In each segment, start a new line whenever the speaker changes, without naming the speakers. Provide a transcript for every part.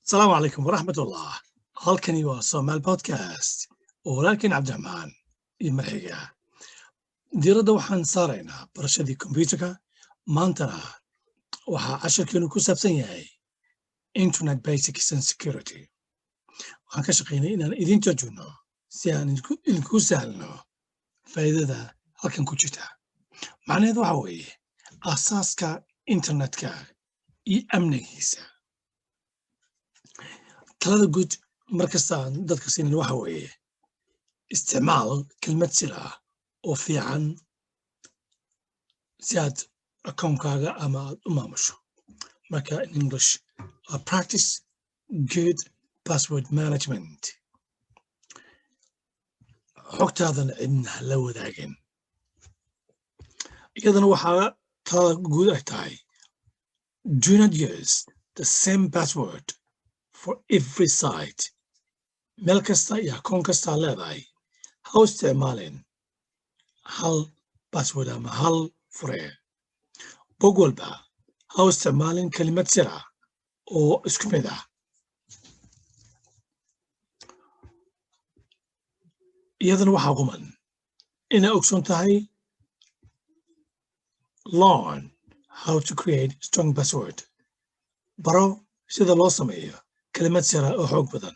السلام عليكم ورحمة الله. halkani waa Soomaali Podcast oo walaalkeen Cabdi-Rahman MH. Diiradda waxaan saaraynaa barashadii computerka. Maantana waxaa casharkeenu ku saabsan yahay Internet Basics and Security. Waxaan ka shaqeynay inaan idin jajno si aan idinku sahlno faa'iidada halkan ku jirta. Macnaheedu waxa weeye aasaaska internetka iyo amnigiisa. talada guud markasta dadka siin waxa weeye isticmaal kelmad sir ah oo fiican si aad akoonkaaga ama aad u maamusho. Marka in English, practice good password management. xogtaadan cidna la wadaagin. iyadana waxaa talada guud ay tahay do not use the same password for every site. meel kasta iyo akoon kasta leedahay ha u isticmaalin hal password ama hal fure. bog walba ha u isticmaalin kelimad sir ah oo isku mid ah. iyadana waxaa quman inay ogsoon tahay learn how to create strong password. baro sida loo sameeyo kelimad sir ah oo xoog badan.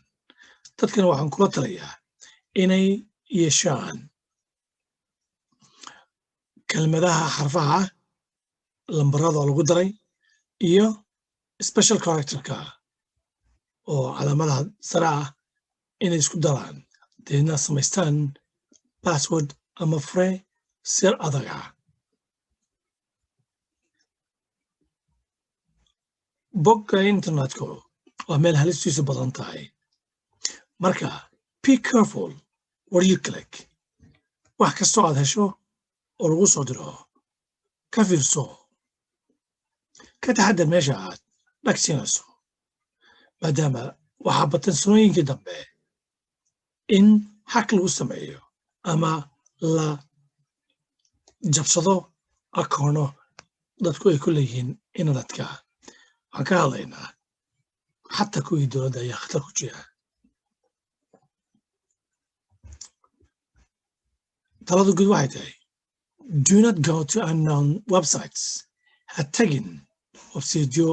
dadkana waxaan kula talayaa inay yeeshaan kelmadaha xarfaha lambarada lagu daray iyo special characterka oo calaamadaha sare ah inay isku daraan deedna samaystaan password ama fure sir adag ah. bogga internetku waa meel halistiisu badan tahay. marka be careful what you click. wax kastoo aad hesho oo lagu soo diro ka fiirso. ka taxadar meesha aad dhagsinayso maadaama waxaa batan sanooyinkii dambe in xaq lagu sameeyo ama la jabsado akoono dadku ay ku leeyihiin internetka. waxaan ka hadlaynaa xataa kuwii dowladda ayaa khatar ku jira. talada guud waxay tahay do not go to unknown websites. ha tagin websiteyo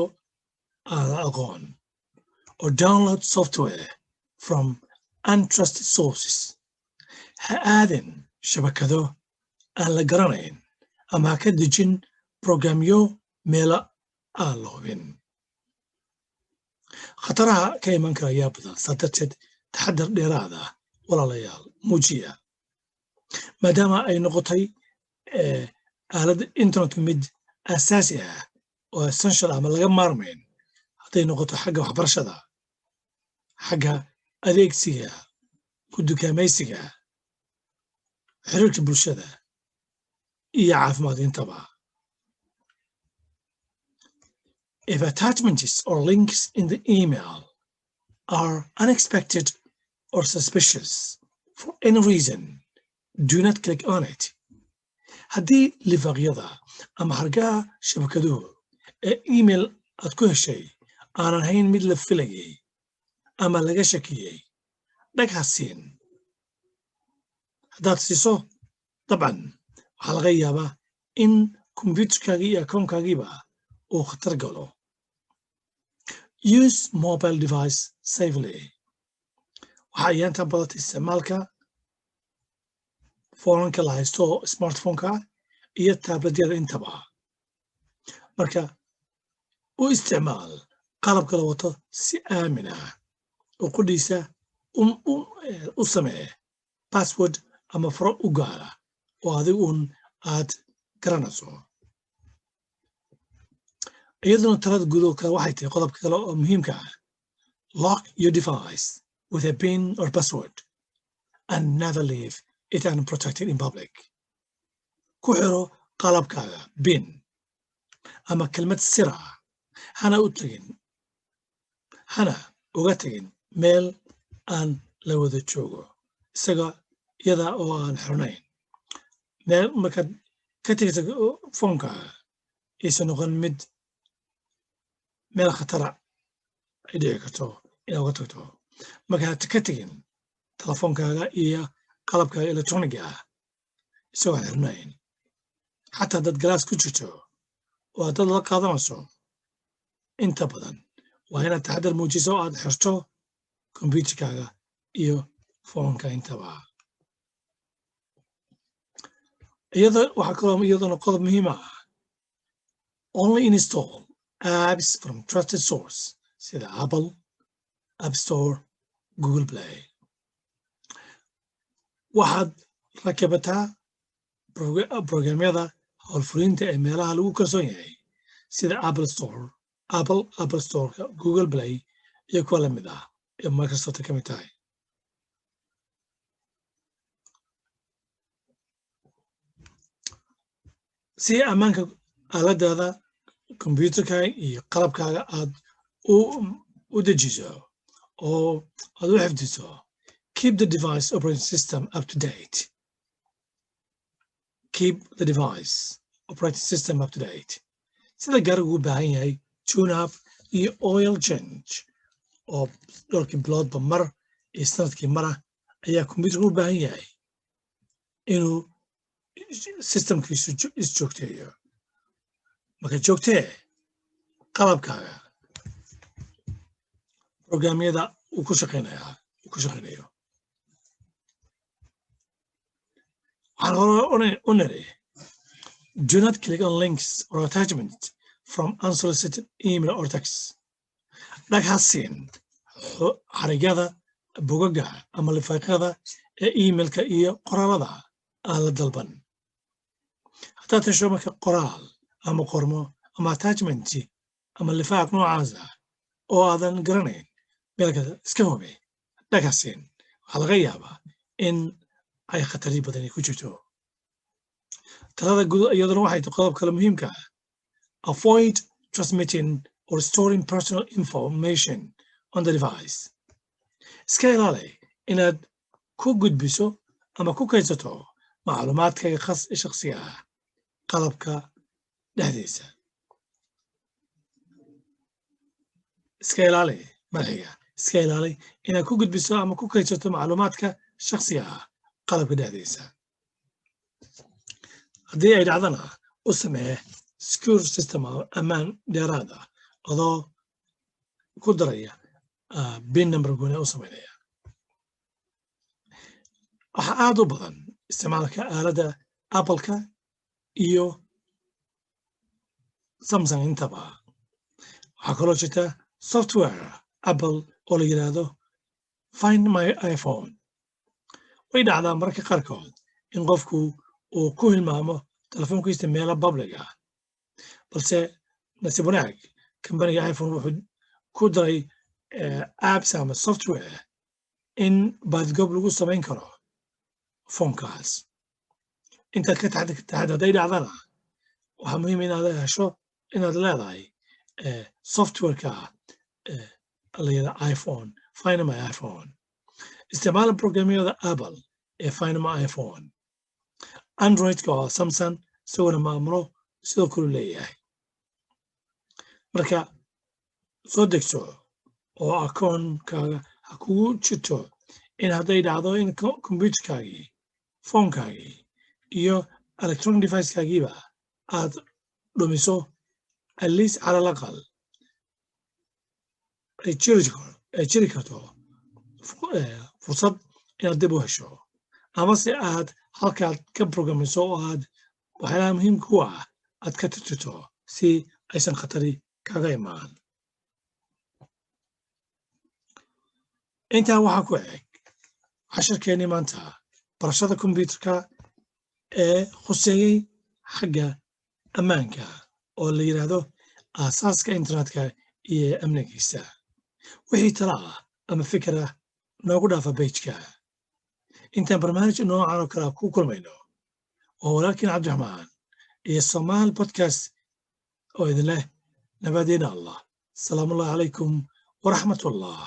aan aqoon or download software from untrusted sources. ha aadin shabakado aan la garanayn ama ha ka dejin programyo meelo aan la hubin. khataraha ka iman kara ayaa badan. saa darteed taxadar dheeraada walaalayaal muujiya maadaama ay noqotay aaladda internetka mid aasaasi ah oo essential ama laga maarmayn hadday noqoto xagga waxbarashada, xagga adeegsiga, ku dukaamaysiga, xiriirka bulshada iyo caafimaadintaba. if attachments or links in the email are unexpected or suspicious for any reason, do not click on it. haddii lifaaqyada ama hargaha shabakaduhu ee email aad ku heshay aanan hayn mid la filayay ama laga shakiyey dhag ha siin. haddaad siiso dabcan waxaa laga yaabaa in kombyuutarkaagii iyo akoonkaagiiba uu khatar galo. use mobile device safely. waxaa ayaanta badatay isticmaalka foonanka la haysto smartphoneka iyo tabletyada intaba. marka u isticmaal qalabka la wato si aamin ah oo qudhiisa u samee password ama furo u gaara oo adigu aad garanayso. iyaduna talada guud oo kale waxay tahay qodobka kale oo muhiimka ah lock your device with a pin or password and never leave it unprotected in public. ku xiro qalabkaaga pin ama kelmad sir ah hana uga tagin meel aan la wada joogo iyada oo aan xirnayn. meel markaad ka tegaysa phonekaaga aysan noqon mid meel khatara ay dhici karto inaad uga tagto markaad ka tegin telefoonkaaga iyo qalabkaaga elektroniga ah isagoo xirnayn xataa dad galaas ku jirto oo dad la qaadanayso inta badan waa inaad taxadar muujiso oo aad xirto computerkaaga iyo foonka intaba waxaa kaloo iyadana qodob muhiim ah only install apps from trusted source sida Apple App Store Google Play waxaad rakabataa programyada howlfulinta ee meelaha lagu kalsoon yahay sida Apple Store Google Play iyo kuwa lamid ah ee Microsoft ka mid tahay si ammaanka aaladaada computerka iyo qalabkaaga aad u dejiso oo aad u xifdiso keep the device operating system up to date sida gaarigu u baahan yahay tune up iyo oil change oo dhowrkii biloodba mar iyo sanadkii mara ayaa computerka u baahan yahay inuu systemkiisu isjoogteeyo marka joogtee qalabkaaga programyada uu ku shaqaynayo waxaan hore u niri do not click on links or attachments from unsolicited email or text dhaghasin xarigyada bogaga ama lifaaqyada ee emailka iyo qoraalada aan la dalban haddaad hesho marka qoraal ama qormo ama attachment ama lifaaq noocaas ah oo aadan garanayn meelka iska hubi dhaghasin waxaa laga yaabaa in ay khatari badani ku jirto talada guud iyaduna waxay tahay qodob kale muhiimka ah avoid transmitting or storing personal information on the device iska ilaali inaad ku gudbiso ama ku kaydsato macluumaadkaaga shakhsiga ah qalabka dhexdiisa iska ilaali inaad ku gudbiso ama ku kaydsato macluumaadka shakhsiga ah qalabka dhexdiisa haddii ay dhacdana u samee secure system ammaan dheeraad ah adoo ku daraya bin number gooni u samaynaya waxaa aad u badan isticmaalka aaladda Apple-ka iyo Samsung intaba waxaa kaloo jirta software Apple oo la yiraahdo Find My iPhone way dhacdaa mararka qaarkood in qofku uu ku hilmaamo telefoonkiisa meelo public ah balse nasiib wanaag kambaniga iPhone wuxuu ku daray apps ama software in baadgoob lagu samayn karo foonkaas intaad ka taxadar hadday dhacdana waxaa muhiim inaad hesho inaad leedahay softwareka la yidhaahdo iPhone Find My iPhone isticmaala programyada Apple ee Find My iPhone Androidka oo Samsung isaguna maamulo sidoo kale leeyahay marka soo degso oo akoonkaaga ha kugu jirto in hadday dhacdo in computerkaagii foonkaagii iyo electronic device-kaagiiba aad dhumiso at least cala laqal ay jiri karto fursad inaad dib u hesho ama se aad halkaad ka programayso oo aad waxyaalaha muhiimka u ah aad ka tirtirto si aysan khatari kaga imaan intaa waxaa ku eg casharkeennii maanta barashada computerka ee khuseeyey xagga ammaanka oo la yidhaahdo aasaaska internetka iyo amnigiisa wixii tala ah ama fikir ah noogu dhaafa bejka intaan barnaamij noocan oo kale ku kulmayno oo walaalkiin cabdiraxmaan iyo Soomaali Podcast oo idin leh nabadeena allah salaamu calaykum waraxmatullah